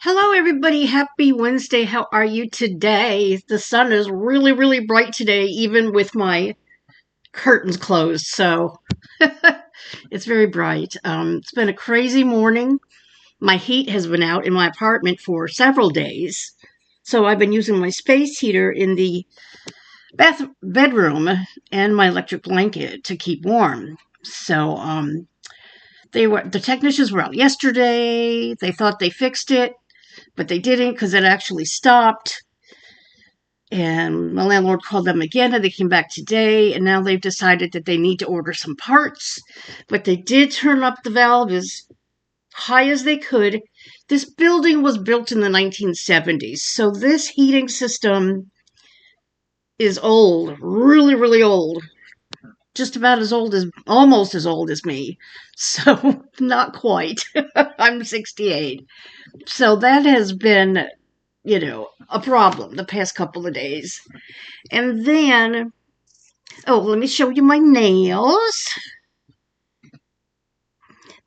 Hello, everybody. Happy Wednesday. How are you today? The sun is really, really bright today, even with my curtains closed. So it's very bright. It's been a crazy morning. My heat has been out in my apartment for several days. So I've been using my space heater in the bedroom and my electric blanket to keep warm. So the technicians were out yesterday. They thought they fixed it, but they didn't because it actually stopped. And my landlord called them again, and they came back today, and now they've decided that they need to order some parts. But they did turn up the valve as high as they could. This building was built in the 1970s, so this heating system is old, really, really old. Just about almost as old as me. So, not quite. I'm 68. So that has been, a problem the past couple of days. And then, let me show you my nails.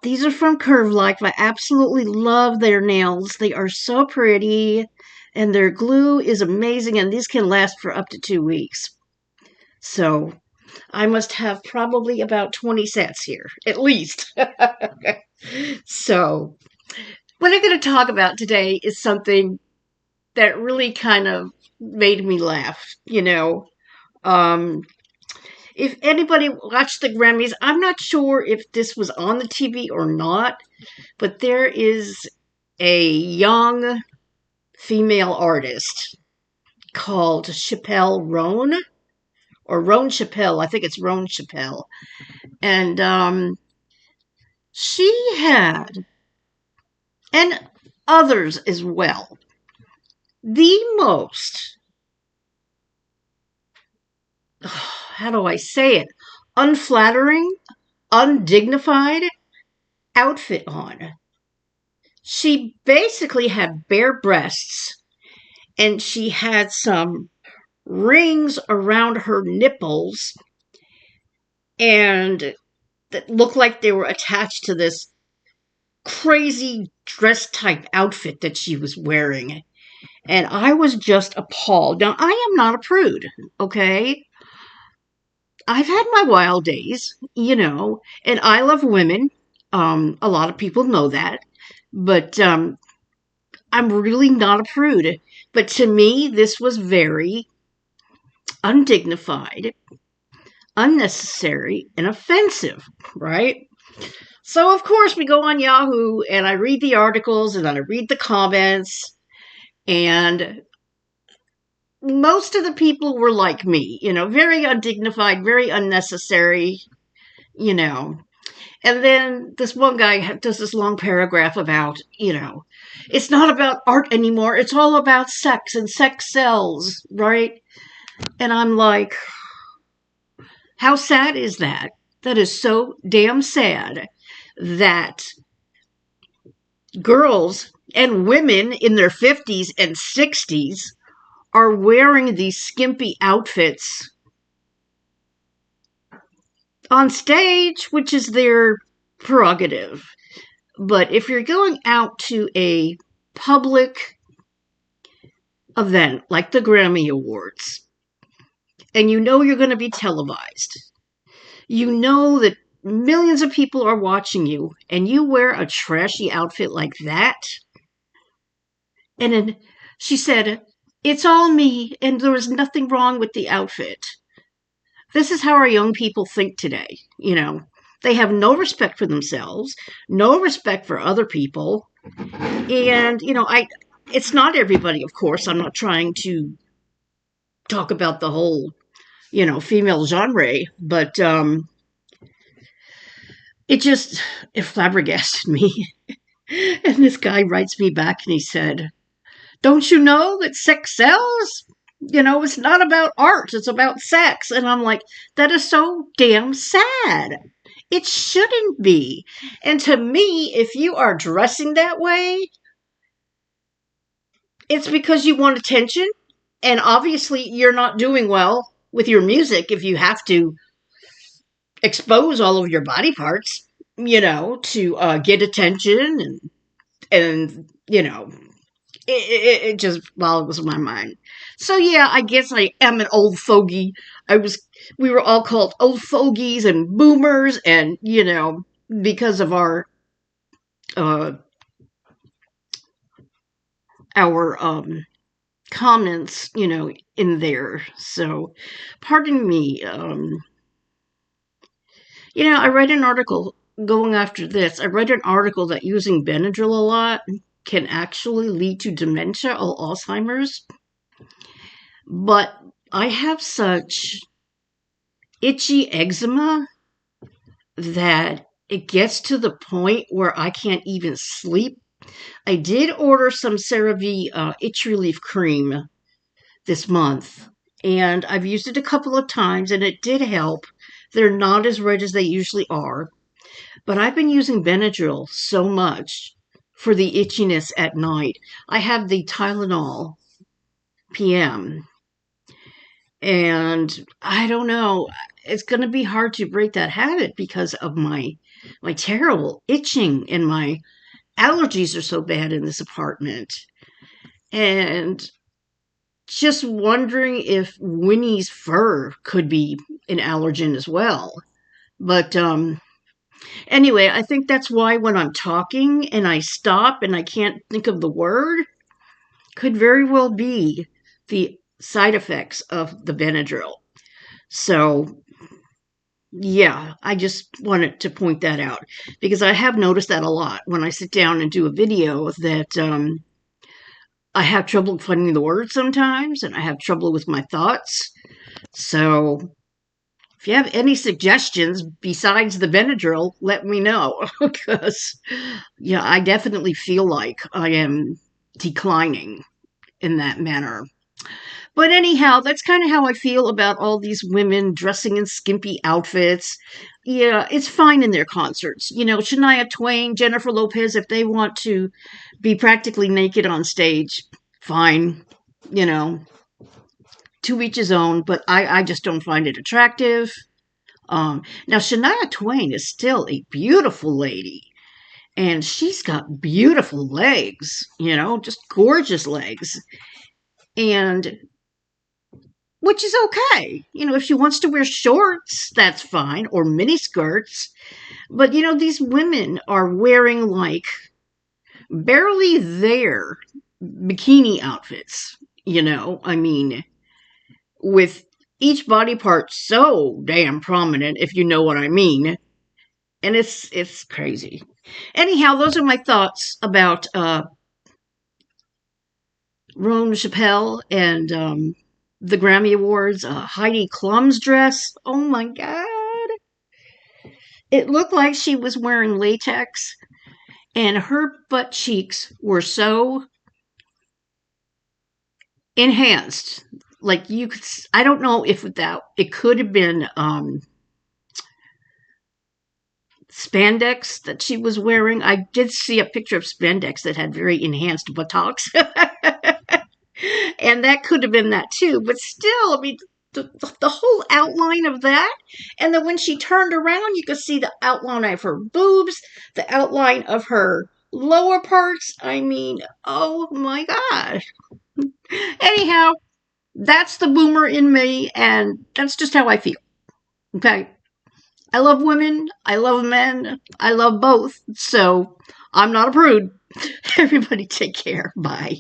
These are from Curve Life. I absolutely love their nails. They are so pretty, and their glue is amazing, and these can last for up to 2 weeks. So I must have probably about 20 sets here, at least. So what I'm going to talk about today is something that really kind of made me laugh, If anybody watched the Grammys, I'm not sure if this was on the TV or not, but there is a young female artist called Chappelle Roan, or Roan Chappelle. I think it's Roan Chappelle. And she had, and others as well, the most, how do I say it, unflattering, undignified outfit on. She basically had bare breasts, and she had some rings around her nipples, and that looked like they were attached to this crazy dress type outfit that she was wearing. And I was just appalled. Now, I am not a prude, okay? I've had my wild days, and I love women. A lot of people know that. But I'm really not a prude. But to me, this was very undignified, unnecessary, and offensive, right? So, of course, we go on Yahoo, and I read the articles, and then I read the comments, and most of the people were like me, very undignified, very unnecessary, you know. And then this one guy does this long paragraph about, it's not about art anymore. It's all about sex, and sex sells, right? And I'm like, how sad is that? That is so damn sad that girls and women in their 50s and 60s are wearing these skimpy outfits on stage, which is their prerogative. But if you're going out to a public event like the Grammy Awards, and you're going to be televised, you know that millions of people are watching you, and you wear a trashy outfit like that. And then she said, it's all me, and there was nothing wrong with the outfit. This is how our young people think today, They have no respect for themselves, no respect for other people. And, it's not everybody, of course. I'm not trying to talk about the whole, female genre, but it flabbergasted me. And this guy writes me back and he said, don't you know that sex sells? It's not about art, it's about sex. And I'm like, that is so damn sad. It shouldn't be. And to me, if you are dressing that way, it's because you want attention. And obviously, you're not doing well with your music if you have to expose all of your body parts, to get attention and it just boggles my mind. So yeah, I guess I am an old fogey. I was we were all called old fogies and boomers, and because of uh our comments, in there. So pardon me. I read an article going after this. I read an article that using Benadryl a lot can actually lead to dementia or Alzheimer's. But I have such itchy eczema that it gets to the point where I can't even sleep. I did order some CeraVe itch relief cream this month, and I've used it a couple of times, and it did help. They're not as red as they usually are, but I've been using Benadryl so much for the itchiness at night. I have the Tylenol PM, and I don't know. It's going to be hard to break that habit because of my terrible itching, and my allergies are so bad in this apartment. And just wondering if Winnie's fur could be an allergen as well. But anyway, I think that's why when I'm talking and I stop and I can't think of the word, could very well be the side effects of the Benadryl. So yeah, I just wanted to point that out because I have noticed that a lot when I sit down and do a video that I have trouble finding the words sometimes, and I have trouble with my thoughts. So if you have any suggestions besides the Benadryl, let me know because yeah, I definitely feel like I am declining in that manner. But anyhow, that's kind of how I feel about all these women dressing in skimpy outfits. Yeah, it's fine in their concerts. Shania Twain, Jennifer Lopez, if they want to be practically naked on stage, fine. You know, to each his own, but I just don't find it attractive. Now, Shania Twain is still a beautiful lady, and she's got beautiful legs, just gorgeous legs. And which is okay. If she wants to wear shorts, that's fine, or mini skirts. But, these women are wearing like barely there bikini outfits, I mean, with each body part so damn prominent, if you know what I mean. And it's crazy. Anyhow, those are my thoughts about Rome Chappelle and the Grammy Awards. Heidi Klum's dress. Oh my God. It looked like she was wearing latex, and her butt cheeks were so enhanced. Like you could, I don't know if that, it could have been spandex that she was wearing. I did see a picture of spandex that had very enhanced buttocks. And that could have been that too. But still, I mean, the whole outline of that. And then when she turned around, you could see the outline of her boobs, the outline of her lower parts. I mean, oh my God. Anyhow, that's the boomer in me, and that's just how I feel. Okay. I love women. I love men. I love both. So I'm not a prude. Everybody take care. Bye.